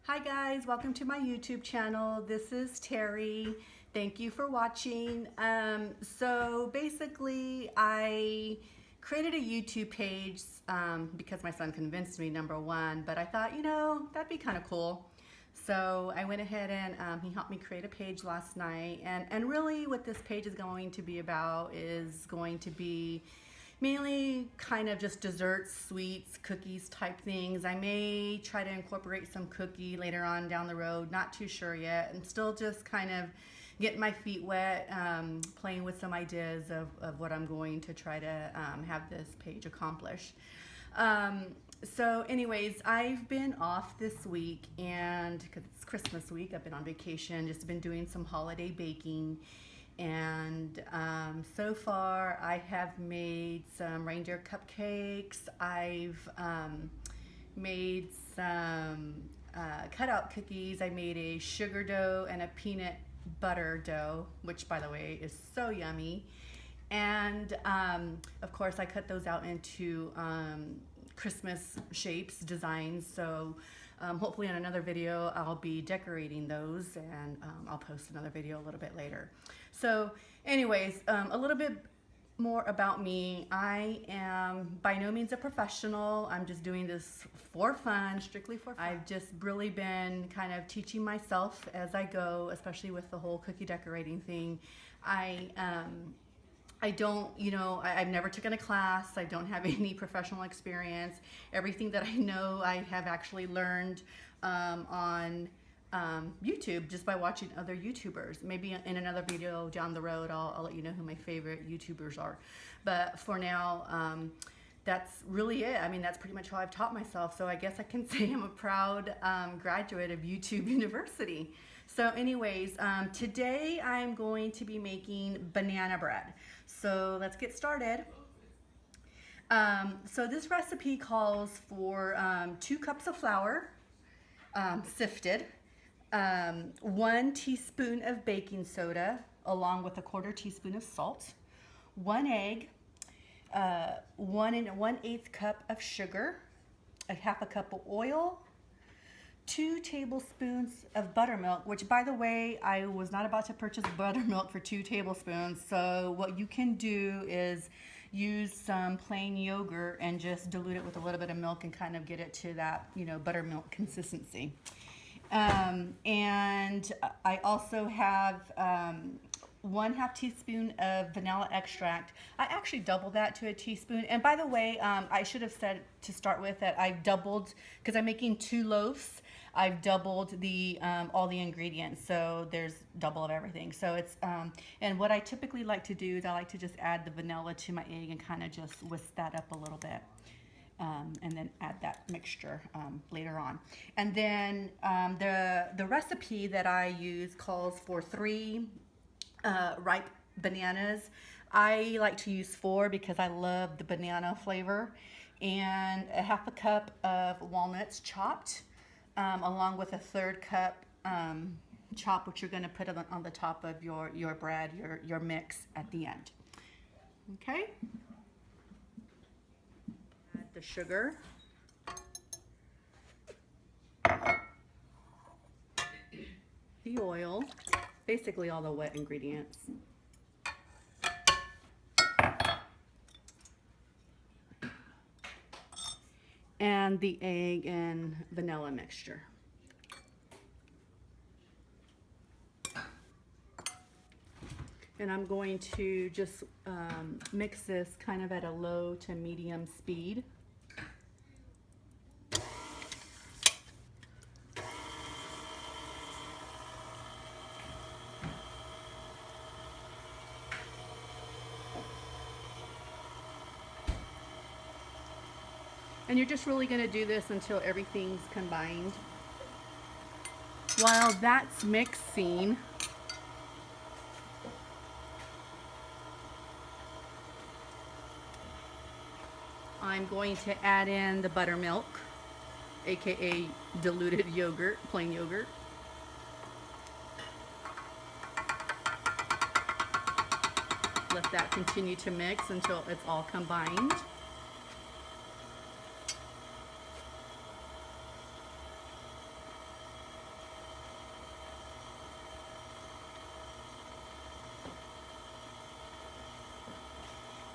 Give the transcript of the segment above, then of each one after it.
Hi guys, welcome to my YouTube channel. This is Terry. Thank you for watching. So basically I created a YouTube page because my son convinced me, number one, but I thought, that'd be kind of cool. So I went ahead and he helped me create a page last night, and really what this page is going to be about is going to be mainly kind of just desserts, sweets, cookies type things. I may try to incorporate some cookie later on down the road, not too sure yet. I'm still just kind of getting my feet wet, playing with some ideas of what I'm going to try to have this page accomplish. So anyways, I've been off this week, and because it's Christmas week, I've been on vacation, just been doing some holiday baking. And so far I have made some reindeer cupcakes. I've made some cutout cookies. I made a sugar dough and a peanut butter dough, which by the way is so yummy. And of course I cut those out into Christmas shapes, designs. So hopefully in another video I'll be decorating those, and I'll post another video a little bit later. So anyways, a little bit more about me. I am by no means a professional. I'm just doing this for fun, strictly for fun. I've just really been kind of teaching myself as I go, especially with the whole cookie decorating thing. I don't, I've never taken a class. I don't have any professional experience. Everything that I know, I have actually learned on YouTube just by watching other YouTubers. Maybe in another video down the road, I'll let you know who my favorite YouTubers are. But for now, that's really it. I mean, that's pretty much how I've taught myself. So I guess I can say I'm a proud graduate of YouTube University. So anyways, today I'm going to be making banana bread. So let's get started. So this recipe calls for 2 cups of flour, sifted, 1 teaspoon of baking soda, along with a 1/4 teaspoon of salt, 1 egg, 1 1/8 cup of sugar, a 1/2 cup of oil, 2 tablespoons of buttermilk, which by the way, I was not about to purchase buttermilk for 2 tablespoons. So what you can do is use some plain yogurt and just dilute it with a little bit of milk and kind of get it to that, buttermilk consistency. And I also have 1/2 teaspoon of vanilla extract. I actually doubled that to a teaspoon. And by the way, I should have said to start with that I've doubled, because I'm making 2 loaves. I've doubled the all the ingredients, so there's double of everything. So it's and what I typically like to do is I like to just add the vanilla to my egg and kind of just whisk that up a little bit. And then add that mixture later on. And then the recipe that I use calls for 3 ripe bananas. I like to use 4 because I love the banana flavor, and a 1/2 cup of walnuts chopped, along with a 1/3 cup chop, which you're going to put on the top of your bread, your mix at the end. Okay. Add the sugar. The oil, basically all the wet ingredients. And the egg and vanilla mixture. And I'm going to just mix this kind of at a low to medium speed. And you're just really going to do this until everything's combined. While that's mixing, I'm going to add in the buttermilk, aka diluted yogurt, plain yogurt. Let that continue to mix until it's all combined.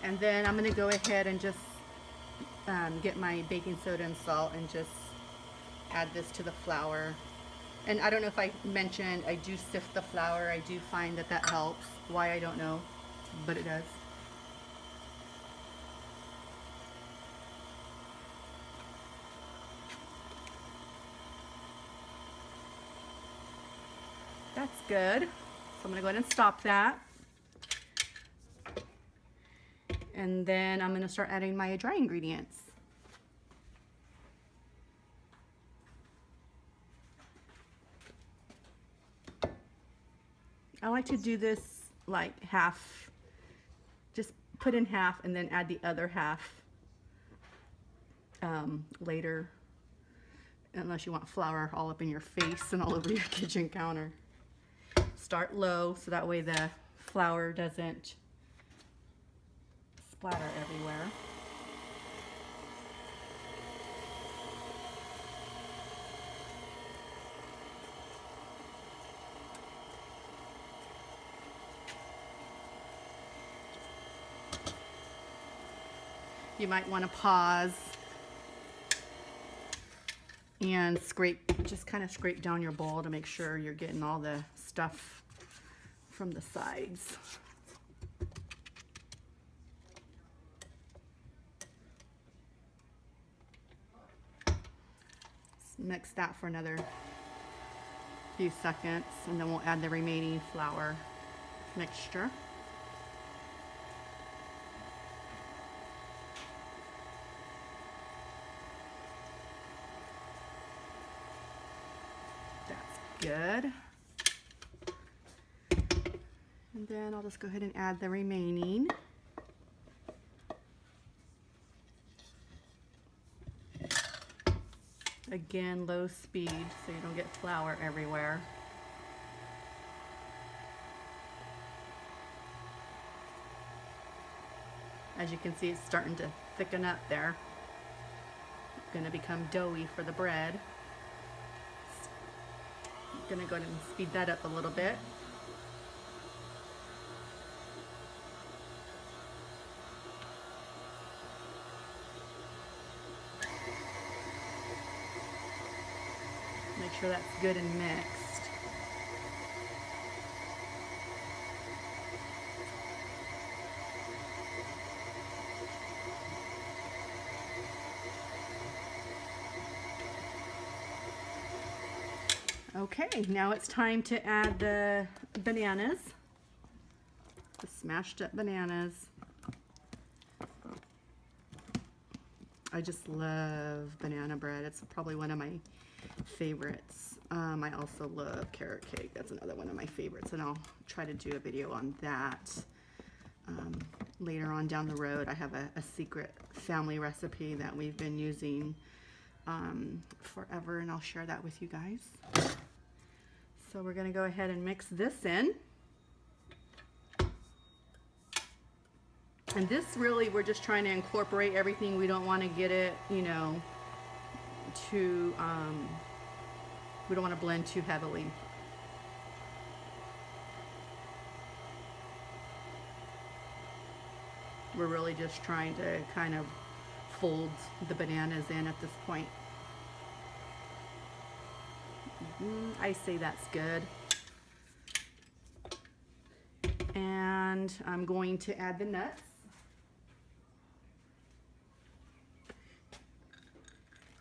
And then I'm going to go ahead and just get my baking soda and salt and just add this to the flour. And I don't know if I mentioned, I do sift the flour. I do find that that helps. Why, I don't know, but it does. That's good. So I'm going to go ahead and stop that. And then I'm going to start adding my dry ingredients. I like to do this like half, just put in half and then add the other half later, unless you want flour all up in your face and all over your kitchen counter. Start low so that way the flour doesn't splatter everywhere. You might want to pause and scrape, just kind of scrape down your bowl to make sure you're getting all the stuff from the sides. Mix that for another few seconds, and then we'll add the remaining flour mixture. Good. And then I'll just go ahead and add the remaining. Again, low speed so you don't get flour everywhere. As you can see, it's starting to thicken up there. It's going to become doughy for the bread. I'm going to go ahead and speed that up a little bit. Make sure that's good and mixed. Okay, now it's time to add the bananas, the smashed up bananas. I just love banana bread. It's probably one of my favorites. I also love carrot cake. That's another one of my favorites, and I'll try to do a video on that later on down the road. I have a secret family recipe that we've been using forever, and I'll share that with you guys. So we're going to go ahead and mix this in. And this really, we're just trying to incorporate everything. We don't want to get it, you know, too, we don't want to blend too heavily. We're really just trying to kind of fold the bananas in at this point. I say that's good. And I'm going to add the nuts.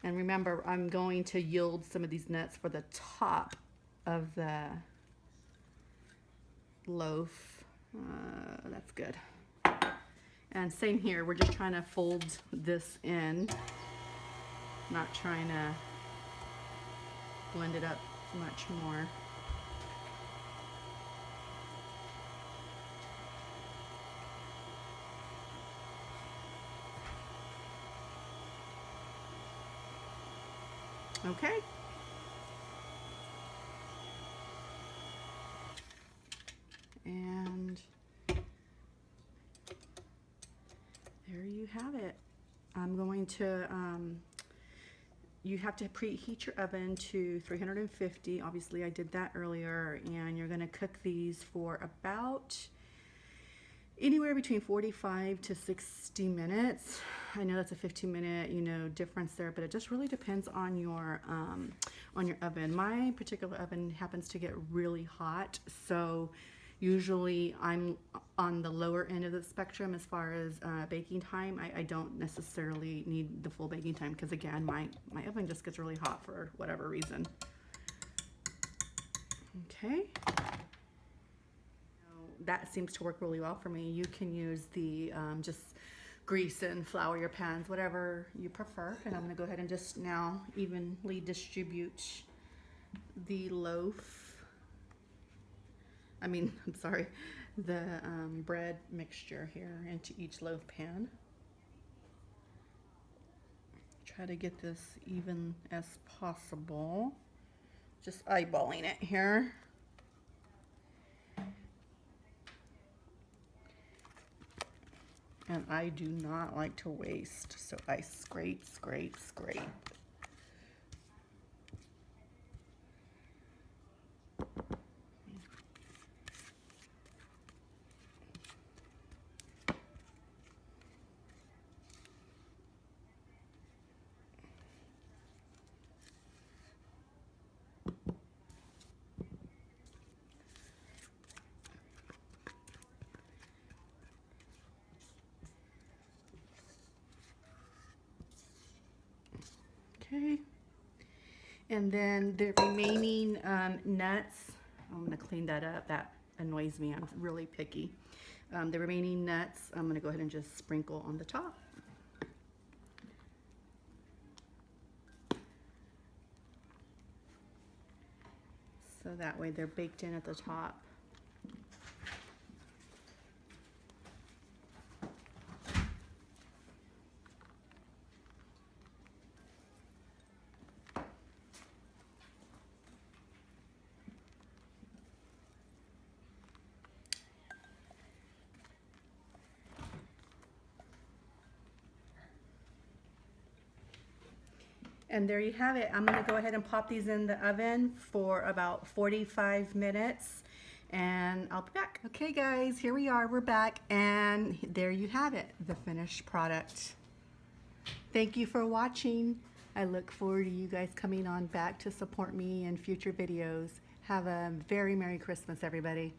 And remember, I'm going to yield some of these nuts for the top of the loaf. That's good. And same here, we're just trying to fold this in, not trying to blend it up much more. Okay. And there you have it. I'm going to, you have to preheat your oven to 350. Obviously I did that earlier, and you're going to cook these for about anywhere between 45 to 60 minutes. I know that's a 15-minute, you know, difference there, but it just really depends on your oven. My particular oven happens to get really hot, so usually I'm on the lower end of the spectrum as far as baking time. I don't necessarily need the full baking time because, again, my oven just gets really hot for whatever reason. Okay. That seems to work really well for me. You can use the just grease and flour your pans, whatever you prefer. And I'm gonna go ahead and just now evenly distribute the loaf. I'm sorry, the bread mixture here into each loaf pan. Try to get this even as possible. Just eyeballing it here. And I do not like to waste, so I scrape, scrape, scrape. Okay, and then the remaining nuts, I'm gonna clean that up. That annoys me, I'm really picky. The remaining nuts, I'm gonna go ahead and just sprinkle on the top. So that way they're baked in at the top. And there you have it. I'm gonna go ahead and pop these in the oven for about 45 minutes and I'll be back. Okay guys, here we are, we're back, and there you have it, the finished product. Thank you for watching. I look forward to you guys coming on back to support me in future videos. Have a very Merry Christmas, everybody.